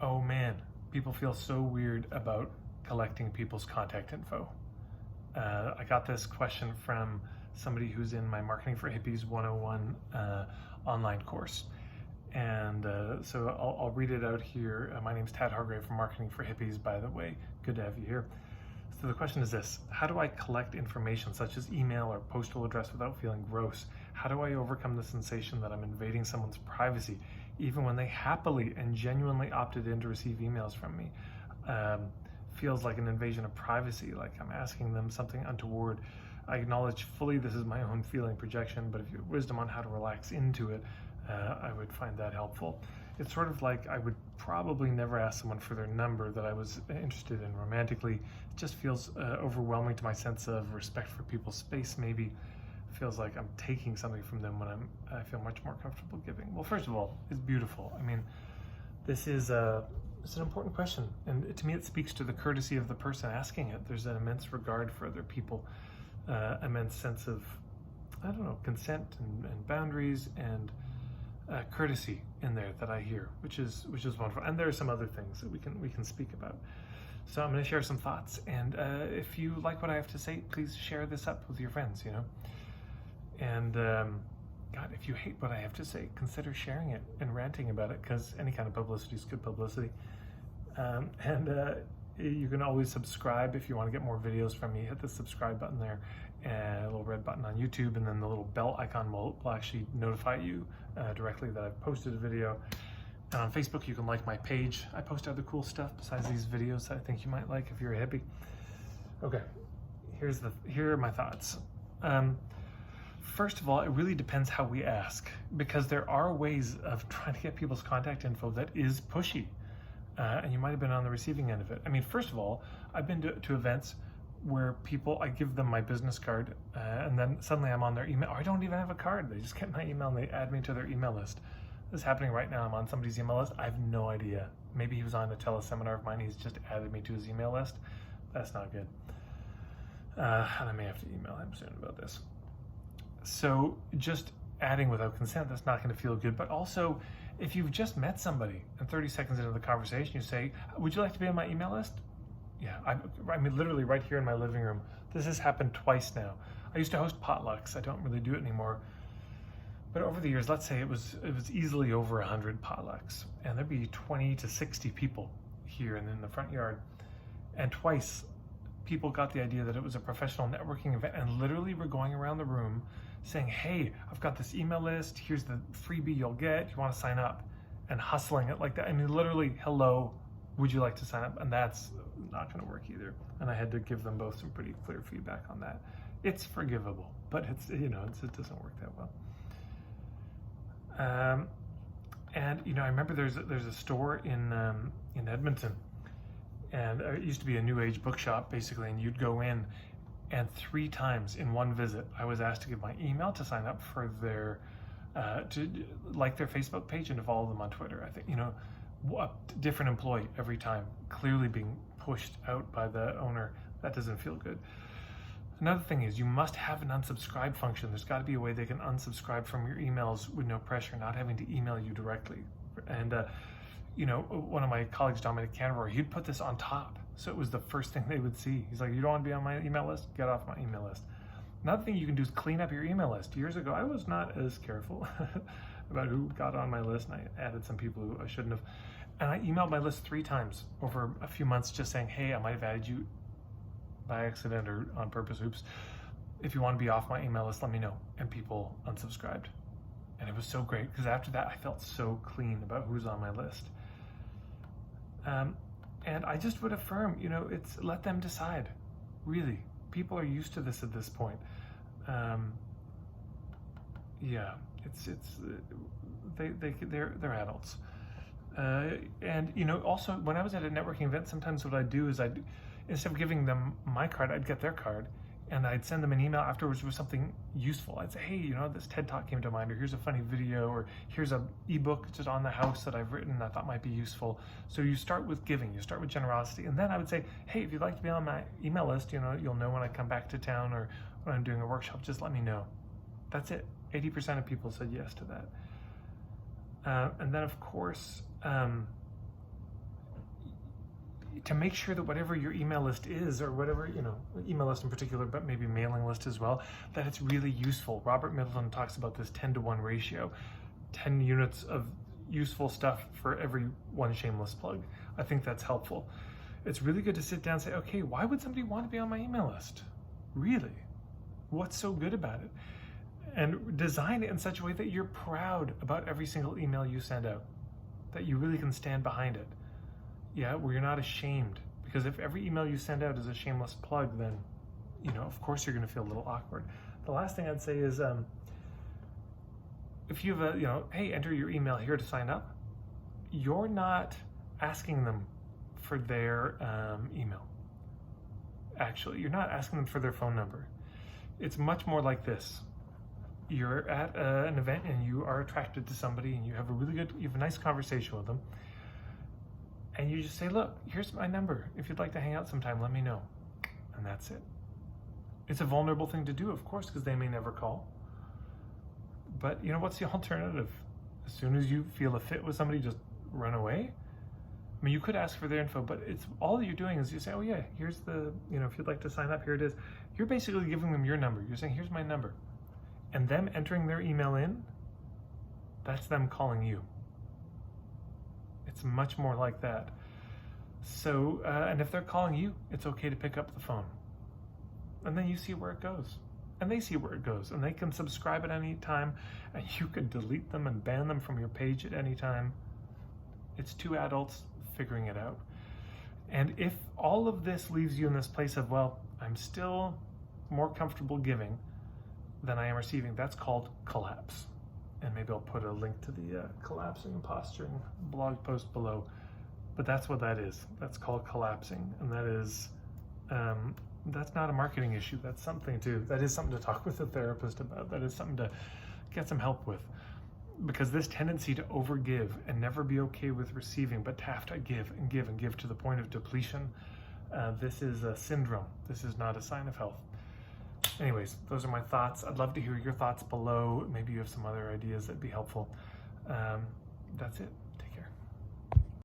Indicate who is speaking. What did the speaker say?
Speaker 1: Oh man, people feel so weird about collecting people's contact info. I got this question from somebody who's in my Marketing for Hippies 101 online course. And so I'll read it out here. My name's Tad Hargrave from Marketing for Hippies, by the way. Good to have you here. So the question is this: how do I collect information such as email or postal address without feeling gross? How do I overcome the sensation that I'm invading someone's privacy, even when they happily and genuinely opted in to receive emails from me? Feels like an invasion of privacy, like I'm asking them something untoward. I acknowledge fully this is my own feeling projection, but if you have wisdom on how to relax into it, I would find that helpful. It's sort of like I would probably never ask someone for their number that I was interested in romantically. It just feels overwhelming to my sense of respect for people's space. Maybe feels like I'm taking something from them when I feel much more comfortable giving. Well, first of all, it's beautiful. I mean, this is it's an important question, and to me it speaks to the courtesy of the person asking it. There's an immense regard for other people, immense sense of, I don't know, consent and boundaries and courtesy in there that I hear, which is wonderful. And there are some other things that we can speak about. So I'm going to share some thoughts, and if you like what I have to say, please share this up with your friends. And God, if you hate what I have to say, consider sharing it and ranting about it, because any kind of publicity is good publicity. You can always subscribe if you want to get more videos from me. Hit the subscribe button there, and a little red button on YouTube, and then the little bell icon will actually notify you directly that I've posted a video. And on Facebook, you can like my page. I post other cool stuff besides these videos that I think you might like if you're a hippie. Okay, here are my thoughts. First of all, it really depends how we ask, because there are ways of trying to get people's contact info that is pushy, and you might have been on the receiving end of it. I mean, first of all, I've been to events where I give them my business card, and then suddenly I'm on their email, or I don't even have a card. They just get my email and they add me to their email list. This is happening right now. I'm on somebody's email list. I have no idea. Maybe he was on a teleseminar of mine. He's just added me to his email list. That's not good. And I may have to email him soon about this. So just adding without consent, that's not going to feel good. But also, if you've just met somebody and 30 seconds into the conversation, you say, would you like to be on my email list? Yeah, I mean, literally right here in my living room. This has happened twice now. I used to host potlucks. I don't really do it anymore. But over the years, let's say it was easily over 100 potlucks, and there'd be 20 to 60 people here and in the front yard. And twice, people got the idea that it was a professional networking event, and literally were going around the room saying, hey, I've got this email list, here's the freebie you'll get, you want to sign up, and hustling it like that. I mean, literally, hello, would you like to sign up? And that's not going to work either. And I had to give them both some pretty clear feedback on that. It's forgivable, but it doesn't work that well. And I remember there's a store in Edmonton, and it used to be a new age bookshop basically, and you'd go in, and 3 times in one visit I was asked to give my email to sign up for their to like their Facebook page and to follow them on Twitter. I think a different employee every time, clearly being pushed out by the owner. That doesn't feel good. Another thing is you must have an unsubscribe function. There's got to be a way they can unsubscribe from your emails with no pressure, not having to email you directly. And one of my colleagues, Dominic Canberra, he'd put this on top, so it was the first thing they would see. He's like, you don't want to be on my email list? Get off my email list. Another thing you can do is clean up your email list. Years ago, I was not as careful about who got on my list, and I added some people who I shouldn't have. And I emailed my list 3 times over a few months just saying, hey, I might have added you by accident or on purpose, oops. If you want to be off my email list, let me know. And people unsubscribed. And it was so great, because after that, I felt so clean about who's on my list. And I just would affirm, it's let them decide. Really, people are used to this at this point. Yeah, they're adults. And also when I was at a networking event, sometimes what I'd do is instead of giving them my card, I'd get their card, and I'd send them an email afterwards with something useful. I'd say, hey, this TED Talk came to mind, or here's a funny video, or here's a ebook just on the house that I've written I thought might be useful. So you start with giving, you start with generosity, and then I would say, hey, if you'd like to be on my email list, you'll know when I come back to town or when I'm doing a workshop, just let me know. That's it. 80% of people said yes to that. And then of course, to make sure that whatever your email list is, or whatever, email list in particular, but maybe mailing list as well, that it's really useful. Robert Middleton talks about this 10-to-1 ratio, 10 units of useful stuff for every one shameless plug. I think that's helpful. It's really good to sit down and say, okay, why would somebody want to be on my email list? Really? What's so good about it? And design it in such a way that you're proud about every single email you send out, that you really can stand behind it. Yeah, where you're not ashamed. Because if every email you send out is a shameless plug, then, of course you're going to feel a little awkward. The last thing I'd say is, if you have hey, enter your email here to sign up, you're not asking them for their email. Actually, you're not asking them for their phone number. It's much more like this. You're at an event and you are attracted to somebody and you have a nice conversation with them. And you just say, look, here's my number. If you'd like to hang out sometime, let me know. And that's it. It's a vulnerable thing to do, of course, because they may never call. But what's the alternative? As soon as you feel a fit with somebody, just run away? I mean, you could ask for their info, but it's all you're doing is you say, oh yeah, here's the, if you'd like to sign up, here it is. You're basically giving them your number. You're saying, here's my number. And them entering their email in, that's them calling you. It's much more like that. So, and if they're calling you, it's okay to pick up the phone. And then you see where it goes. And they see where it goes. And they can subscribe at any time. And you can delete them and ban them from your page at any time. It's two adults figuring it out. And if all of this leaves you in this place of, well, I'm still more comfortable giving than I am receiving, that's called collapse. And maybe I'll put a link to the collapsing and posturing blog post below. But that's what that is. That's called collapsing. And that is, that's not a marketing issue. That is something to talk with a therapist about. That is something to get some help with. Because this tendency to overgive and never be okay with receiving, but to have to give and give and give to the point of depletion, this is a syndrome. This is not a sign of health. Anyways, those are my thoughts. I'd love to hear your thoughts below. Maybe you have some other ideas that'd be helpful. That's it.